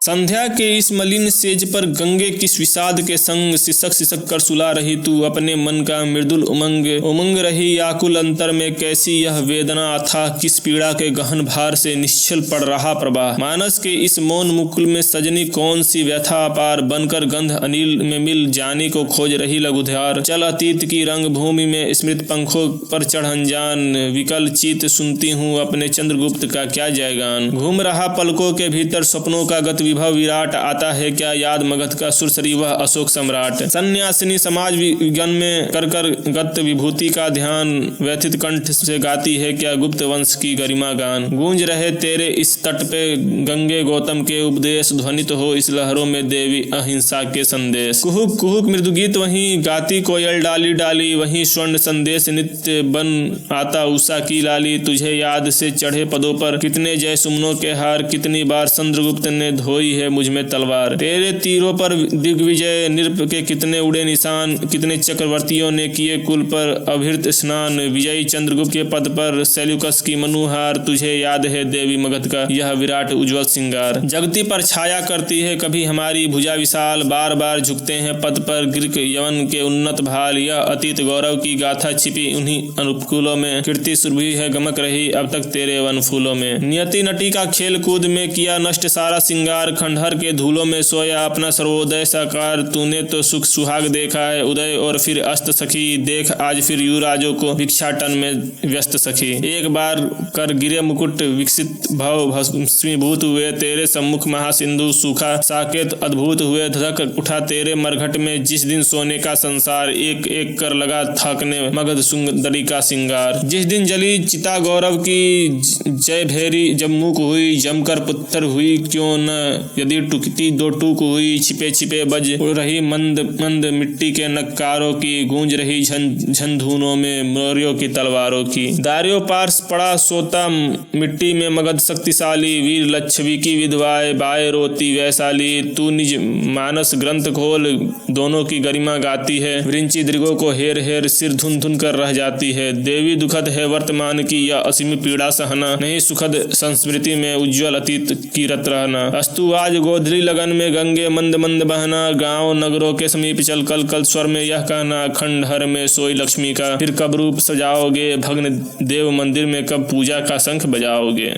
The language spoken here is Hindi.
संध्या के इस मलिन सेज पर गंगे किस विषाद के संग सिसक सिसक कर सुला रही तू अपने मन का मृदुल उमंग उमंग रही आकुल अंतर में कैसी यह वेदना अथाह किस पीड़ा के गहन भार से निश्चल पड़ रहा प्रवाह। मानस के इस मौन मुकुल में सजनी कौन सी व्यथा अपार बनकर गंध अनिल में मिल जाने को खोज रही लघुधार। चल अतीत की रंग भूमि में स्मृत पंखों पर चढ़ अनजान विकल चित सुनती हूँ अपने चंद्रगुप्त का क्या जयगान। घूम रहा पलकों के भीतर सपनों का गत विभव विराट आता है क्या याद मगध का सुरसरी वह अशोक सम्राट। सन्यासिनी समाज विज्ञान में कर कर गत विभूति का ध्यान व्यथित कंठ से गाती है क्या गुप्त वंश की गरिमा गान। गूंज रहे तेरे इस तट पे गंगे गौतम के उपदेश ध्वनित हो इस लहरों में देवी अहिंसा के संदेश। कुहुक कुहुक मृदुगीत वहीं गाती कोयल डाली डाली वहीं स्वर्ण संदेश नित्य बन आता उषा की लाली। तुझे याद से चढ़े पदों पर कितने जय सुमनों के हार कितनी बार चंद्रगुप्त ने धोई है मुझ में तलवार। तेरे तीरों पर दिग्विजय नृप के कितने उड़े निशान कितने चक्रवर्तियों ने किए कुल पर अभिर्त स्नान। विजयी चंद्रगुप्त के पद पर सेल्यूकस की मनुहार तुझे याद है देवी मगध का यह विराट उज्ज्वल श्रृंगार। जगती पर छाया करती है कभी हमारी भुजा विशाल बार बार झुकते हैं पद पर ग्रीक यवन के उन्नत भाल। यह अतीत गौरव की गाथा छिपी उन्हीं अनुकूलों में कीर्ति सुरभि है गमक रही अब तक तेरे वन फूलों में। नियति नटी का खेल कूद में किया नष्ट सारा सिंगार खंडहर के धूलों में सोया अपना सर्वोदय साकार। तूने तो सुख सुहाग देखा है उदय और फिर अस्त सखी देख आज फिर युवराजों को भिक्षाटन में व्यस्त सखी। एक बार कर गिरे मुकुट विकसित भव भस्मीभूत हुए तेरे सम्मुख महासिंधु सूखा साकेत अद्भुत हुए धधक उठा तेरे मरघट में जिस दिन सोने का संसार एक एक कर लगा थाकने मगध सुंदरी का सिंगार। जिस दिन जली चिता गौरव की जय भेरी जब मुक हुई जमकर पुत्र हुई क्यों न यदि टुकती दो टूक हुई छिपे छिपे बज रही मंद मंद मिट्टी के नक्कारों की गूंज रही झन धुनों में मौर्यों की तलवारों की। दारियों पार्स पड़ा सोता मिट्टी में मगध शक्तिशाली वीर लच्छवी की विधवाएं बाए रोती वैशाली। तू निज मानस ग्रंथ खोल दोनों की गरिमा गाती है वृंची दृगों को हेर हेर सिर धुन धुन कर रह जाती है। देवी दुखद है वर्तमान की यह असीम पीड़ा सहना नहीं सुखद संस्मृति में उज्ज्वल अतीत की रत रहना। अस्तु आज गोधरी लगन में गंगे मंद मंद बहना गांव नगरों के समीप चल कल कल स्वर में यह कहना खंडहर में सोई लक्ष्मी का फिर कब रूप सजाओगे भग्न देव मंदिर में कब पूजा का शंख बजाओगे।